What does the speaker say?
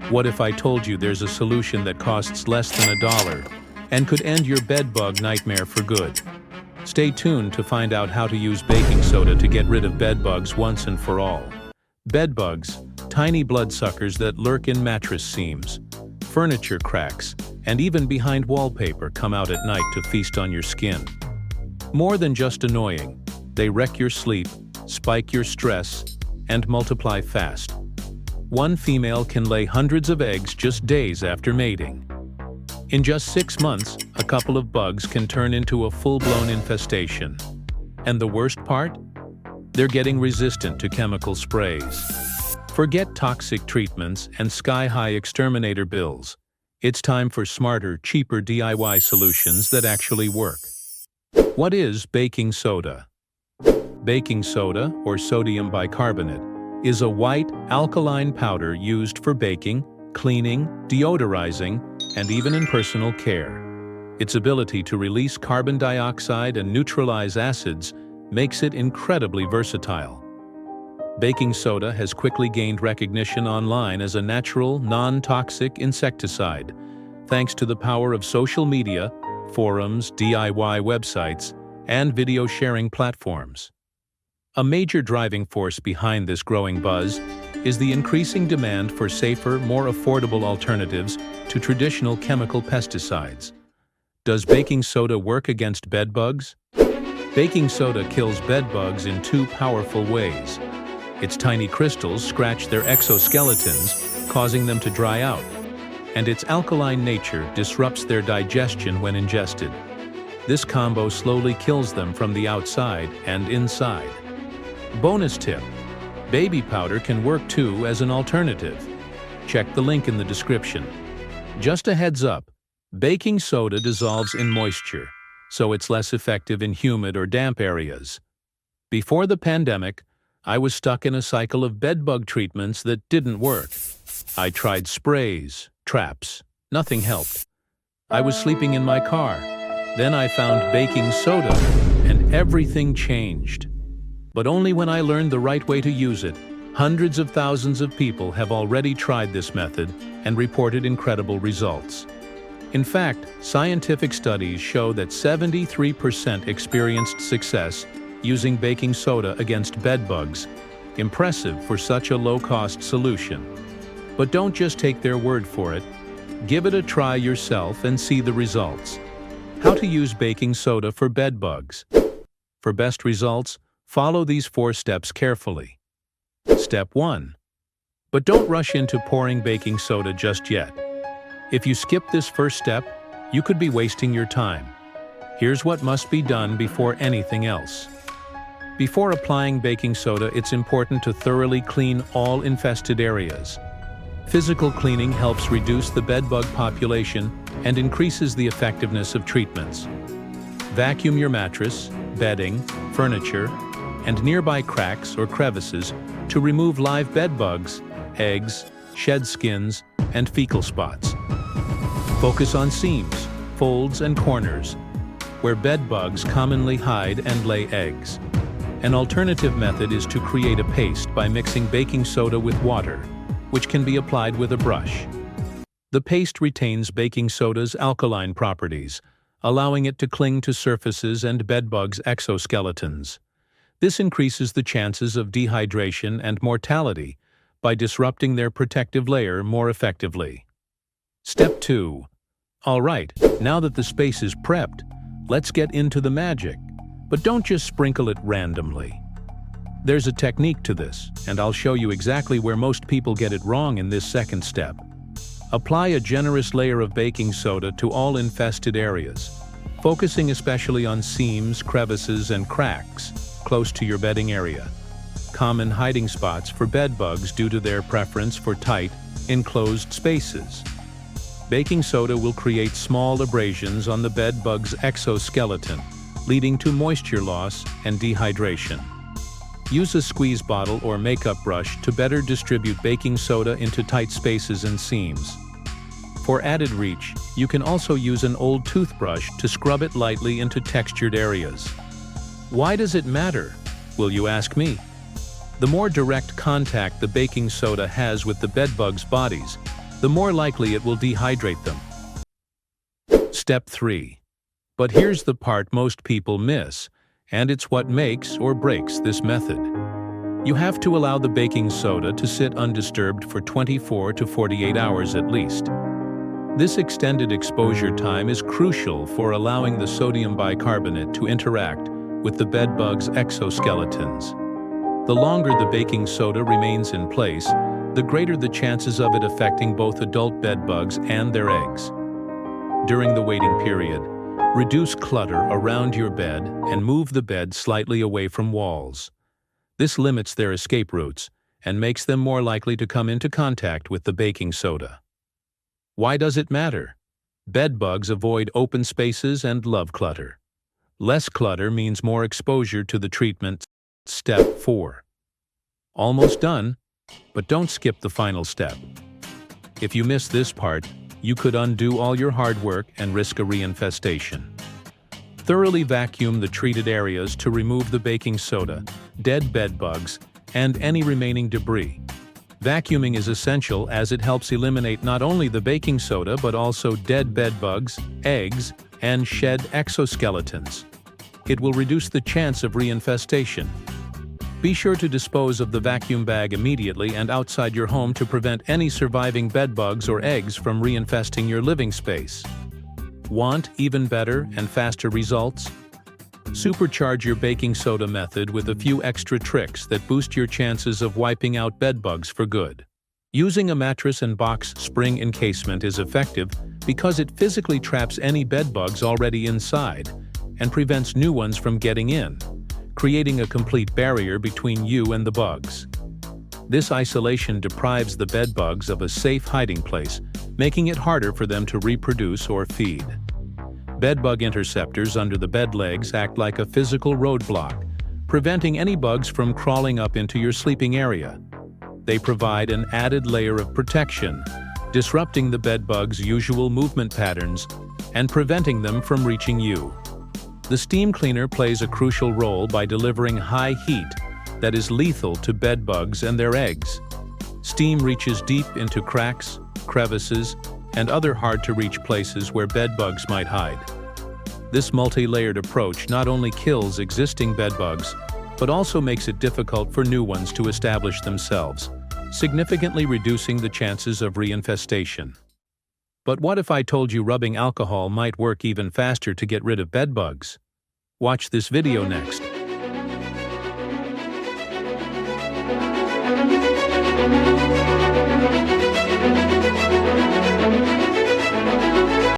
What if I told you there's a solution that costs less than $1 and could end your bedbug nightmare for good? Stay tuned to find out how to use baking soda to get rid of bedbugs once and for all. Bedbugs, tiny bloodsuckers that lurk in mattress seams, furniture cracks, and even behind wallpaper, come out at night to feast on your skin. More than just annoying, they wreck your sleep, spike your stress, and multiply fast. One female can lay hundreds of eggs just days after mating. In just 6 months, a couple of bugs can turn into a full-blown infestation. And the worst part? They're getting resistant to chemical sprays. Forget toxic treatments and sky-high exterminator bills. It's time for smarter, cheaper DIY solutions that actually work. What is baking soda? Baking soda, or sodium bicarbonate, is a white, alkaline powder used for baking, cleaning, deodorizing, and even in personal care. Its ability to release carbon dioxide and neutralize acids makes it incredibly versatile. Baking soda has quickly gained recognition online as a natural, non-toxic insecticide, thanks to the power of social media, forums, DIY websites, and video sharing platforms. A major driving force behind this growing buzz is the increasing demand for safer, more affordable alternatives to traditional chemical pesticides. Does baking soda work against bedbugs? Baking soda kills bedbugs in 2 powerful ways. Its tiny crystals scratch their exoskeletons, causing them to dry out, and its alkaline nature disrupts their digestion when ingested. This combo slowly kills them from the outside and inside. Bonus tip: baby powder can work too as an alternative. Check the link in the description. Just a heads up, baking soda dissolves in moisture, so it's less effective in humid or damp areas. Before the pandemic, I was stuck in a cycle of bedbug treatments that didn't work. I tried sprays, traps, nothing helped. I was sleeping in my car. Then I found baking soda, and everything changed. But only when I learned the right way to use it. Hundreds of thousands of people have already tried this method and reported incredible results. In fact, scientific studies show that 73% experienced success using baking soda against bedbugs. Impressive for such a low-cost solution. But don't just take their word for it. Give it a try yourself and see the results. How to use baking soda for bedbugs. For best results, follow these 4 steps carefully. Step 1. But don't rush into pouring baking soda just yet. If you skip this first step, you could be wasting your time. Here's what must be done before anything else. Before applying baking soda, it's important to thoroughly clean all infested areas. Physical cleaning helps reduce the bedbug population and increases the effectiveness of treatments. Vacuum your mattress, bedding, furniture, and nearby cracks or crevices to remove live bedbugs, eggs, shed skins, and fecal spots. Focus on seams, folds, and corners, where bedbugs commonly hide and lay eggs. An alternative method is to create a paste by mixing baking soda with water, which can be applied with a brush. The paste retains baking soda's alkaline properties, allowing it to cling to surfaces and bedbugs' exoskeletons. This increases the chances of dehydration and mortality by disrupting their protective layer more effectively. Step 2. All right, now that the space is prepped, let's get into the magic. But don't just sprinkle it randomly. There's a technique to this, and I'll show you exactly where most people get it wrong in this second step. Apply a generous layer of baking soda to all infested areas, focusing especially on seams, crevices, and cracks close to your bedding area. Common hiding spots for bedbugs due to their preference for tight, enclosed spaces. Baking soda will create small abrasions on the bedbug's exoskeleton, leading to moisture loss and dehydration. Use a squeeze bottle or makeup brush to better distribute baking soda into tight spaces and seams. For added reach, you can also use an old toothbrush to scrub it lightly into textured areas. Why does it matter, will you ask me? The more direct contact the baking soda has with the bedbugs' bodies, the more likely it will dehydrate them. Step 3. But here's the part most people miss, and it's what makes or breaks this method. You have to allow the baking soda to sit undisturbed for 24 to 48 hours at least. This extended exposure time is crucial for allowing the sodium bicarbonate to interact with the bedbugs' exoskeletons. The longer the baking soda remains in place, the greater the chances of it affecting both adult bedbugs and their eggs. During the waiting period, reduce clutter around your bed and move the bed slightly away from walls. This limits their escape routes and makes them more likely to come into contact with the baking soda. Why does it matter? Bedbugs avoid open spaces and love clutter. Less clutter means more exposure to the treatment. Step 4. Almost done, but don't skip the final step. If you miss this part, you could undo all your hard work and risk a reinfestation. Thoroughly vacuum the treated areas to remove the baking soda, dead bedbugs, and any remaining debris. Vacuuming is essential as it helps eliminate not only the baking soda but also dead bedbugs, eggs, and shed exoskeletons. It will reduce the chance of reinfestation. Be sure to dispose of the vacuum bag immediately and outside your home to prevent any surviving bedbugs or eggs from reinfesting your living space. Want even better and faster results? Supercharge your baking soda method with a few extra tricks that boost your chances of wiping out bedbugs for good. Using a mattress and box spring encasement is effective because it physically traps any bedbugs already inside and prevents new ones from getting in, creating a complete barrier between you and the bugs. This isolation deprives the bedbugs of a safe hiding place, making it harder for them to reproduce or feed. Bedbug interceptors under the bed legs act like a physical roadblock, preventing any bugs from crawling up into your sleeping area. They provide an added layer of protection, disrupting the bedbug's usual movement patterns and preventing them from reaching you. The steam cleaner plays a crucial role by delivering high heat that is lethal to bedbugs and their eggs. Steam reaches deep into cracks, crevices, and other hard-to-reach places where bedbugs might hide. This multi-layered approach not only kills existing bedbugs, but also makes it difficult for new ones to establish themselves, significantly reducing the chances of reinfestation. But what if I told you rubbing alcohol might work even faster to get rid of bedbugs? Watch this video next.